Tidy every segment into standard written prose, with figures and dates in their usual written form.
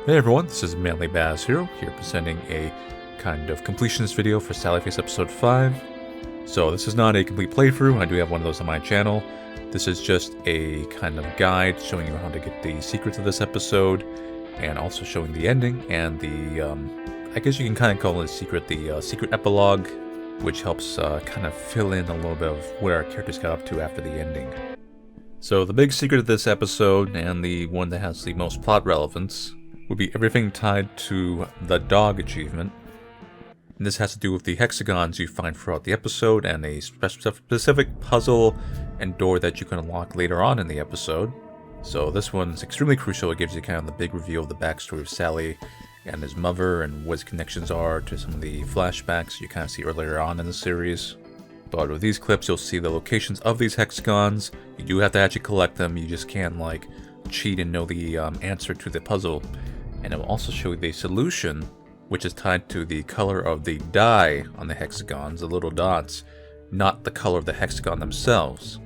Hey everyone, this is Manly Baz here presenting a kind of completionist video for Sallyface episode 5. So this is not a complete playthrough, I do have one of those on my channel. This is just a kind of guide showing you how to get the secrets of this episode, and also showing the ending and the, I guess you can kind of call it a secret, the secret epilogue, which helps kind of fill in a little bit of what our characters got up to after the ending. So the big secret of this episode, and the one that has the most plot relevance, would be everything tied to the dog achievement. And this has to do with the hexagons you find throughout the episode and a specific puzzle and door that you can unlock later on in the episode. So this one's extremely crucial. It gives you kind of the big reveal of the backstory of Sally and his mother and what his connections are to some of the flashbacks you kind of see earlier on in the series. But with these clips, you'll see the locations of these hexagons. You do have to actually collect them. You just can't like cheat and know the answer to the puzzle. And it will also show you the solution, which is tied to the color of the dye on the hexagons, the little dots, not the color of the hexagon themselves.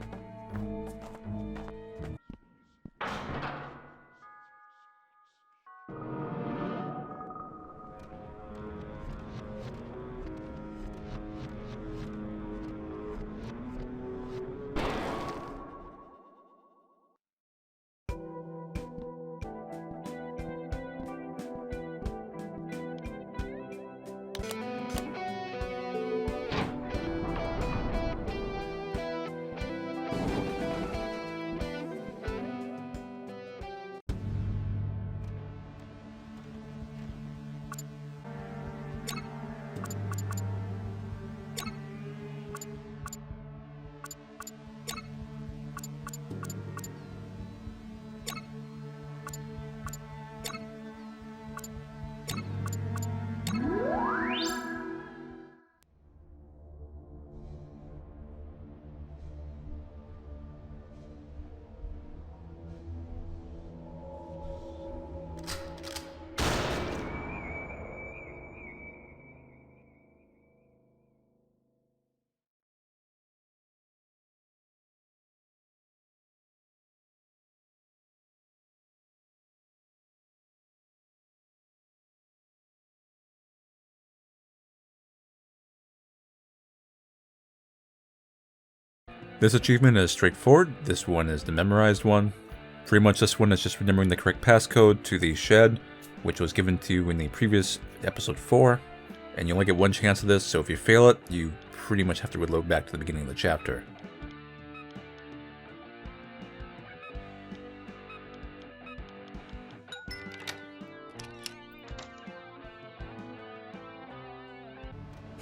This achievement is straightforward. This one is the memorized one. Pretty much this one is just remembering the correct passcode to the shed, which was given to you in the previous episode 4. And you only get one chance of this, so if you fail it, you pretty much have to reload back to the beginning of the chapter.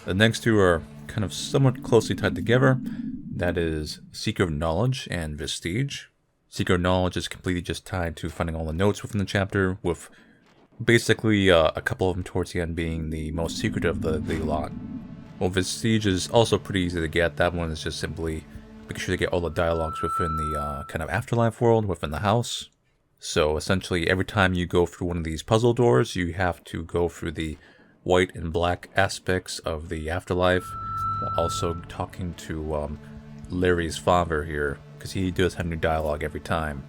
The next two are kind of somewhat closely tied together. That is Seeker of Knowledge and Vestige. Seeker of Knowledge is completely just tied to finding all the notes within the chapter, with basically a couple of them towards the end being the most secretive of the lot. Well, Vestige is also pretty easy to get. That one is just simply making sure to get all the dialogues within the kind of afterlife world within the house. So essentially every time you go through one of these puzzle doors, you have to go through the white and black aspects of the afterlife, while also talking to Larry's father here, because he does have new dialogue every time.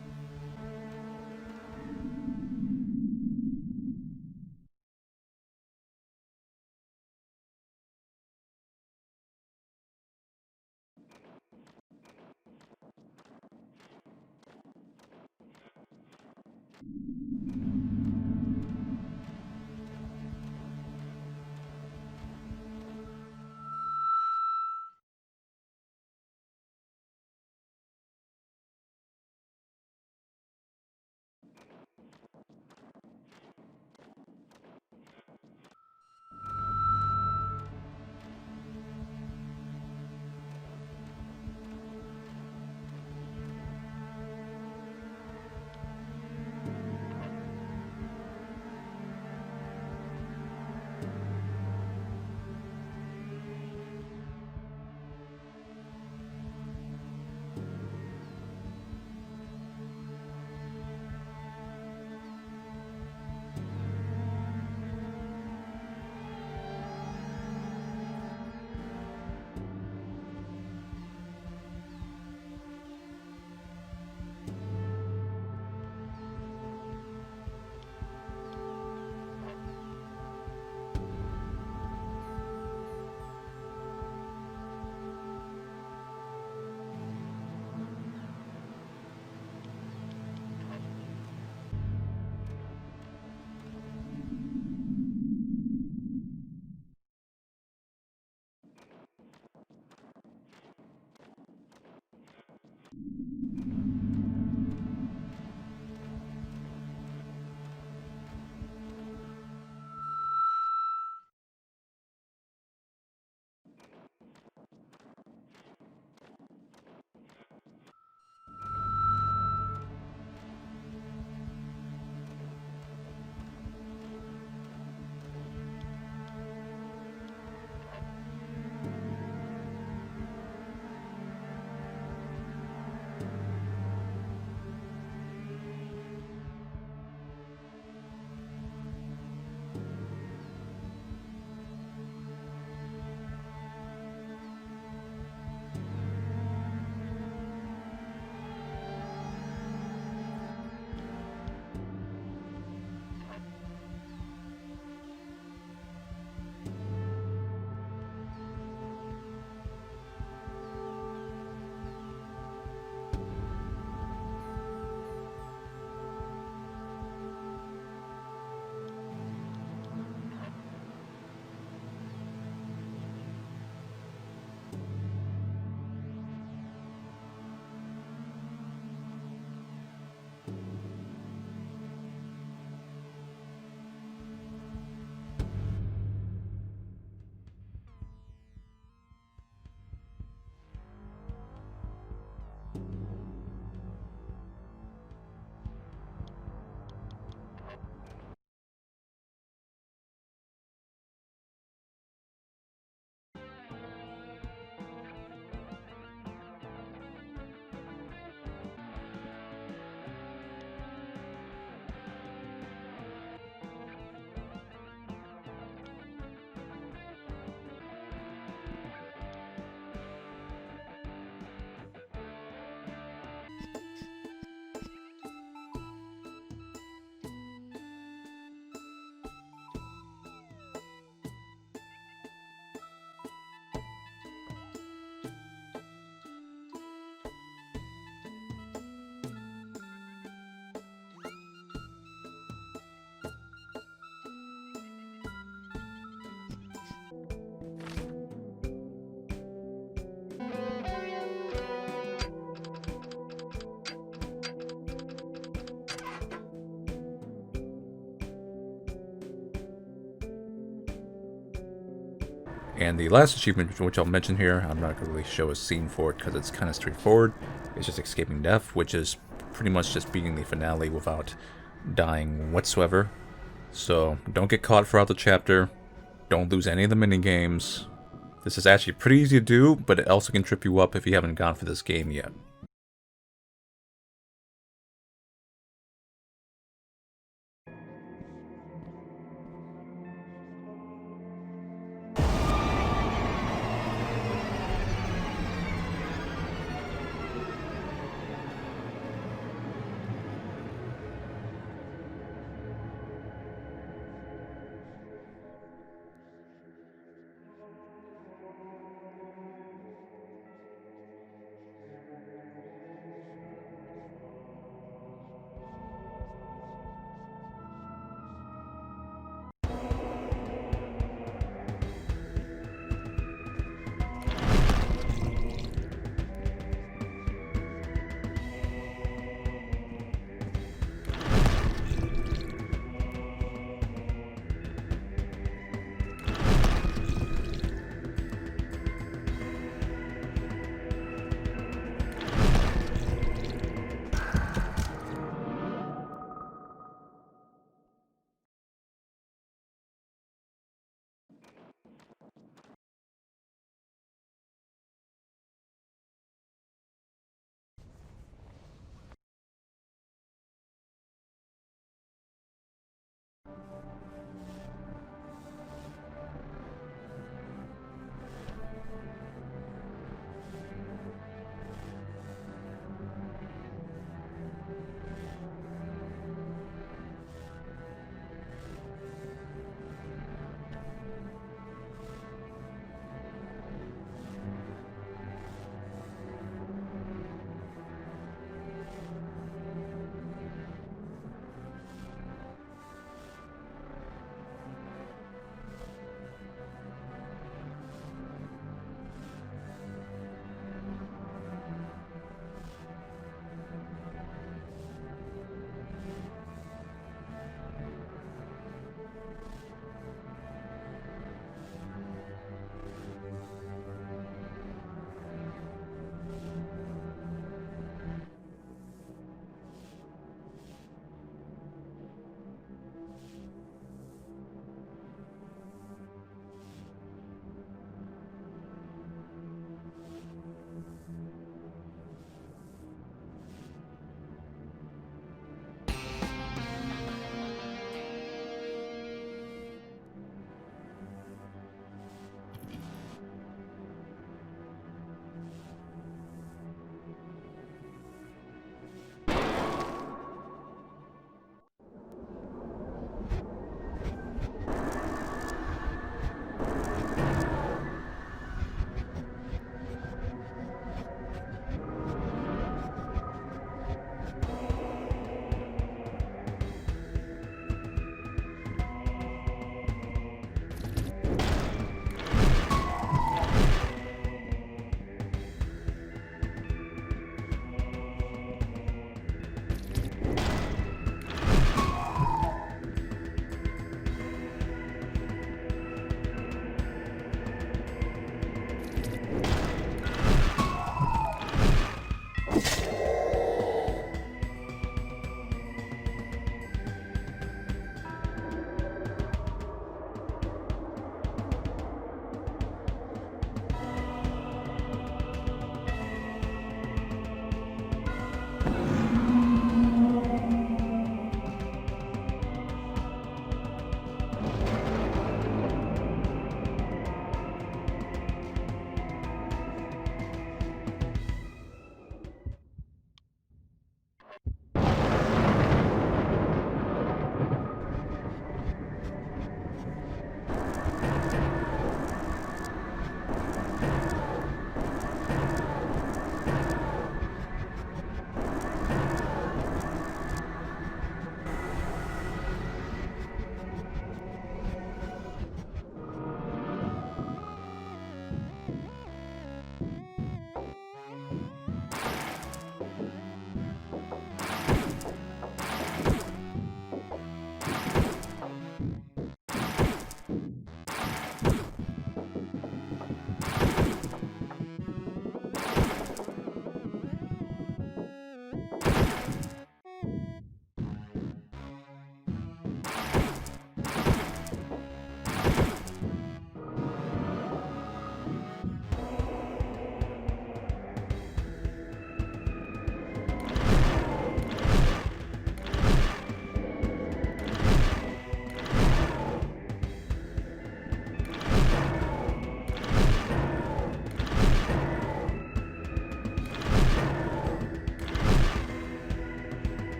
And the last achievement, which I'll mention here, I'm not going to really show a scene for it because it's kind of straightforward. It's just escaping death, which is pretty much just beating the finale without dying whatsoever. So don't get caught throughout the chapter. Don't lose any of the mini games. This is actually pretty easy to do, but it also can trip you up if you haven't gone for this game yet.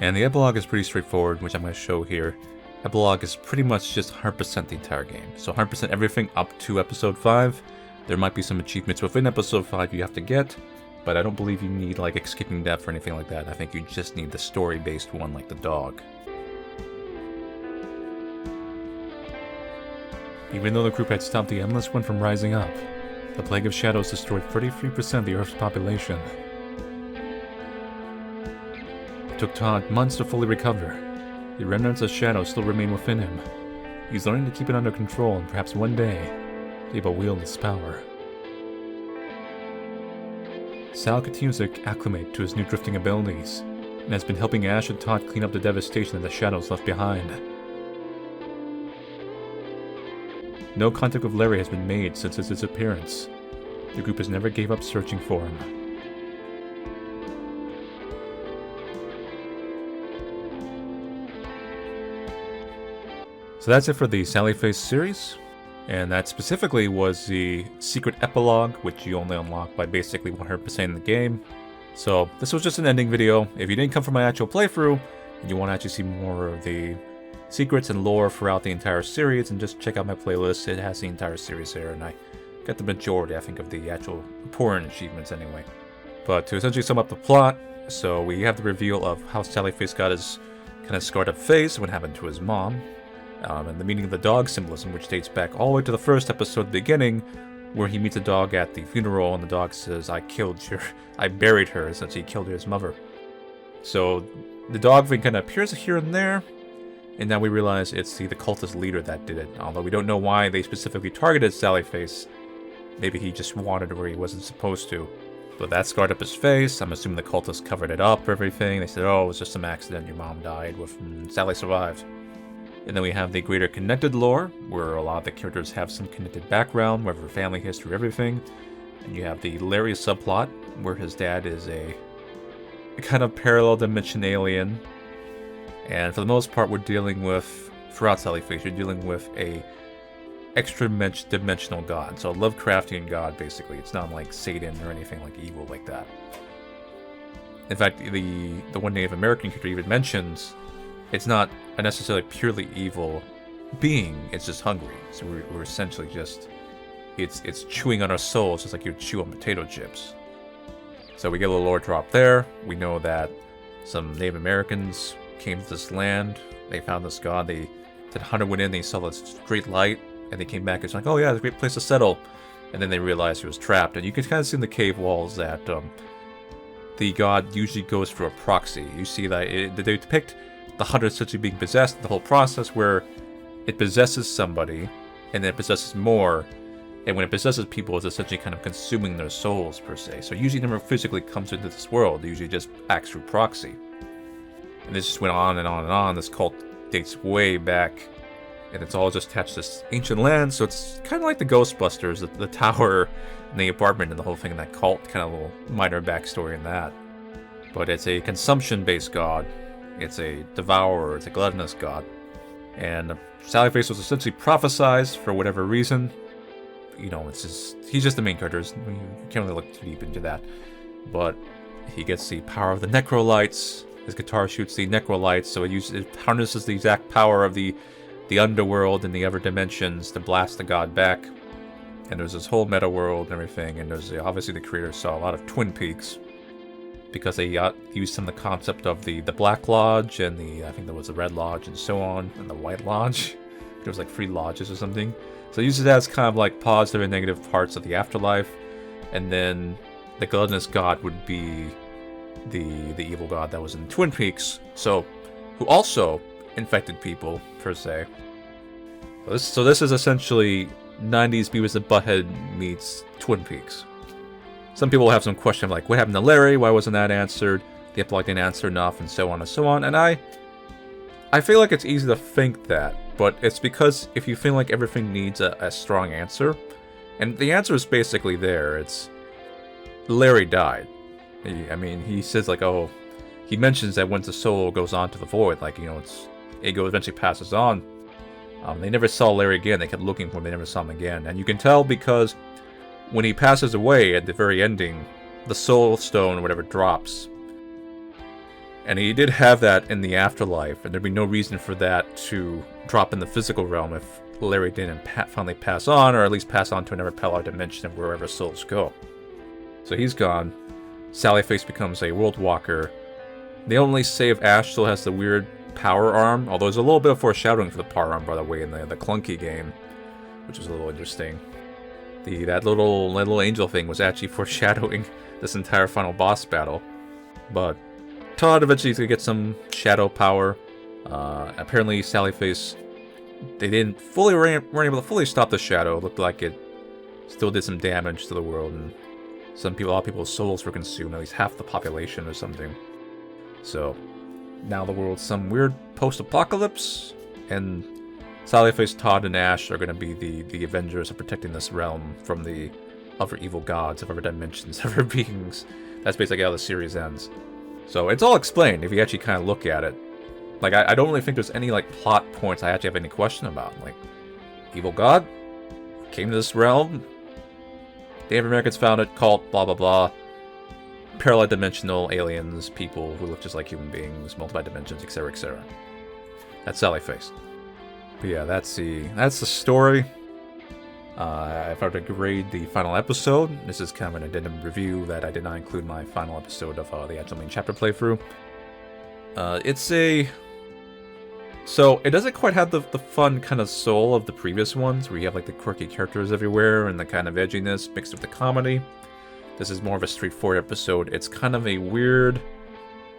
And the epilogue is pretty straightforward, which I'm going to show here. Epilogue is pretty much just 100% the entire game. So 100% everything up to episode 5. There might be some achievements within episode 5 you have to get, but I don't believe you need like escaping death or anything like that. I think you just need the story-based one like the dog. Even though the group had stopped the Endless One from rising up, the Plague of Shadows destroyed 33% of the Earth's population. It took Todd months to fully recover. The remnants of Shadow still remain within him. He's learning to keep it under control, and perhaps one day, he will wield his power. Sal continues to acclimate to his new drifting abilities, and has been helping Ash and Todd clean up the devastation that the Shadows left behind. No contact with Larry has been made since his disappearance. The group has never gave up searching for him. So that's it for the Sally Face series, and that specifically was the secret epilogue, which you only unlock by basically 100% in the game. So this was just an ending video. If you didn't come from my actual playthrough, and you want to actually see more of the secrets and lore throughout the entire series, and just check out my playlist. It has the entire series there, and I got the majority, I think, of the actual important achievements anyway. But to essentially sum up the plot, so we have the reveal of how Sally Face got his kind of scarred up face, what happened to his mom, and the meaning of the dog symbolism, which dates back all the way to the first episode, the beginning, where he meets a dog at the funeral, and the dog says, I buried her, essentially he killed his mother. So the dog thing kind of appears here and there, and now we realize it's the cultist leader that did it. Although we don't know why they specifically targeted Sally Face. Maybe he just wandered where he wasn't supposed to. But that scarred up his face. I'm assuming the cultists covered it up, everything. They said, oh, it was just some accident, your mom died, and Sally survived. And then we have the greater connected lore, where a lot of the characters have some connected background, whether family history, everything. And you have the Larry subplot, where his dad is a kind of parallel dimension alien. And for the most part, we're dealing with, throughout Sally Face, you're dealing with a extra-dimensional god. So a Lovecraftian god, basically. It's not like Satan or anything like evil like that. In fact, the one Native American character even mentions, it's not a necessarily purely evil being, it's just hungry. So we're essentially just, it's chewing on our souls just like you would chew on potato chips. So we get a little lore drop there. We know that some Native Americans came to this land, they found this god, the hunter went in, they saw this great light, and they came back and it's like, oh yeah, it's a great place to settle. And then they realized he was trapped, and you can kind of see in the cave walls that the god usually goes through a proxy. You see that they depict the hunter essentially being possessed, the whole process where it possesses somebody, and then it possesses more, and when it possesses people, it's essentially kind of consuming their souls, per se. So usually never physically comes into this world, it usually just acts through proxy. And this just went on and on and on. This cult dates way back, and it's all just attached to this ancient land, so it's kind of like the Ghostbusters, the tower, and the apartment, and the whole thing in that cult, kind of a little minor backstory in that. But it's a consumption-based god, it's a devourer, it's a gluttonous god, and Sally Face was essentially prophesized for whatever reason. You know, he's just the main character, you can't really look too deep into that, but he gets the power of the necrolights. His guitar shoots the necrolights, so it harnesses the exact power of the underworld and the other dimensions to blast the god back. And there's this whole meta world and everything, and there's obviously the creators saw a lot of Twin Peaks because they used some of the concept of the Black Lodge and I think there was the Red Lodge and so on, and the White Lodge. There was like 3 lodges or something. So they used it as kind of like positive and negative parts of the afterlife, and then the gluttonous god would be the evil god that was in Twin Peaks, so who also infected people, per se. So this is essentially 90s Beavis and Butthead meets Twin Peaks. Some people have some question like, what happened to Larry? Why wasn't that answered? The epilogue didn't answer enough, and so on and so on. And I feel like it's easy to think that, but it's because if you feel like everything needs a strong answer, and the answer is basically there, it's Larry died. He says like, oh, he mentions that once the soul goes on to the void, like, you know, ego eventually passes on. They never saw Larry again. They kept looking for him. They never saw him again. And you can tell because when he passes away at the very ending, the soul stone or whatever drops. And he did have that in the afterlife, and there'd be no reason for that to drop in the physical realm if Larry didn't finally pass on, or at least pass on to another parallel dimension of wherever souls go. So he's gone. Sallyface becomes a world walker. They only say if Ash still has the weird power arm, although there's a little bit of foreshadowing for the power arm, by the way, in the Clunky game, which was a little interesting. That little angel thing was actually foreshadowing this entire final boss battle. But Todd eventually is going to get some shadow power. Apparently Sallyface, they weren't able to fully stop the shadow. It looked like it still did some damage to the world, and a lot of people's souls were consumed, at least half the population or something. So now the world's some weird post-apocalypse, and Sallyface, Todd, and Ash are going to be the Avengers of protecting this realm from the other evil gods of other dimensions, other beings. That's basically how the series ends. So it's all explained if you actually kind of look at it. Like, I don't really think there's any, like, plot points I actually have any question about. Like, evil god came to this realm, Native Americans found it, cult, blah blah blah. Parallel dimensional aliens, people who look just like human beings, multiple dimensions, etc., etc. That's Sallyface. But yeah, that's the story. If I were to grade the final episode, this is kind of an addendum review that I did not include in my final episode of the actual main chapter playthrough. So it doesn't quite have the fun kind of soul of the previous ones, where you have like the quirky characters everywhere and the kind of edginess mixed with the comedy. This is more of a straightforward episode. It's kind of a weird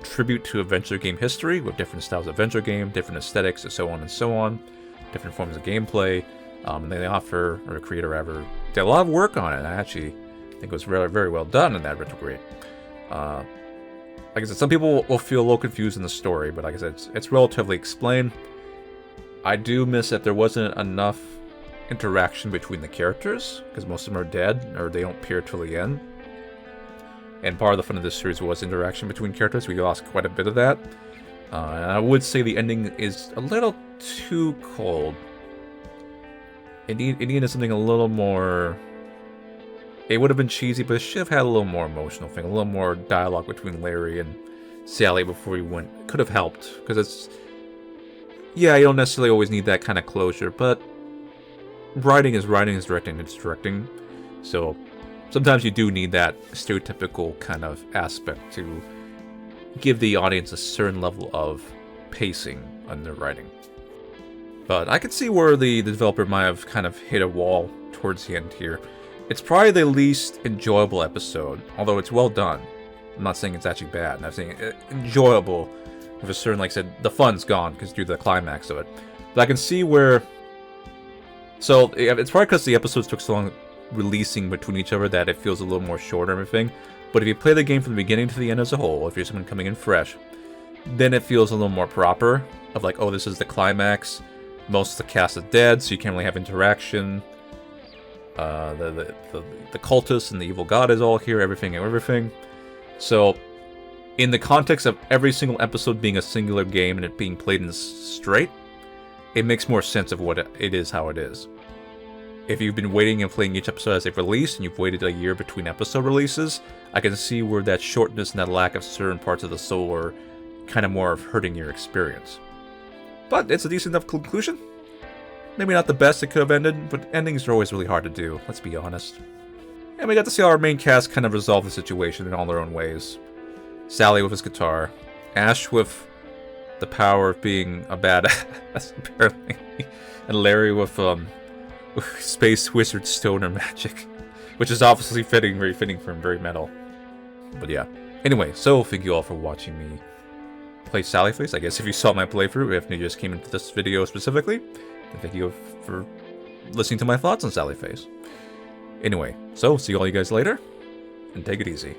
tribute to adventure game history, with different styles of adventure game, different aesthetics, and so on, different forms of gameplay. And they offer, or the creator rather, did a lot of work on it. I actually think it was very, very well done in that retrograde. Like I said, some people will feel a little confused in the story, but like I said, it's relatively explained. I do miss that there wasn't enough interaction between the characters, because most of them are dead, or they don't appear till the end. And part of the fun of this series was interaction between characters. We lost quite a bit of that. And I would say the ending is a little too cold. It needed something a little more... It would have been cheesy, but it should have had a little more emotional thing, a little more dialogue between Larry and Sally before he went. It could have helped, because it's... Yeah, you don't necessarily always need that kind of closure, but writing is directing is directing. So sometimes you do need that stereotypical kind of aspect to give the audience a certain level of pacing on their writing. But I could see where the developer might have kind of hit a wall towards the end here. It's probably the least enjoyable episode, although it's well done. I'm not saying it's actually bad. I'm saying enjoyable with a certain, like I said, the fun's gone because due to the climax of it. But I can see where... So, it's probably because the episodes took so long releasing between each other that it feels a little more short and everything. But if you play the game from the beginning to the end as a whole, if you're someone coming in fresh, then it feels a little more proper. Of like, oh, this is the climax. Most of the cast is dead, so you can't really have interaction. The cultists and the evil god is all here, everything. So, in the context of every single episode being a singular game and it being played in straight, it makes more sense of what it is, how it is. If you've been waiting and playing each episode as they've released, and you've waited a year between episode releases, I can see where that shortness and that lack of certain parts of the soul are kind of more of hurting your experience. But it's a decent enough conclusion. Maybe not the best it could have ended, but endings are always really hard to do, let's be honest. And we got to see how our main cast kind of resolve the situation in all their own ways. Sally with his guitar, Ash with the power of being a badass, apparently, and Larry with space wizard stoner magic, which is obviously very fitting for him, very metal. But yeah. Anyway, so thank you all for watching me play Sallyface. I guess if you saw my playthrough, if you just came into this video specifically, then thank you for listening to my thoughts on Sallyface. Anyway, so see all you guys later, and take it easy.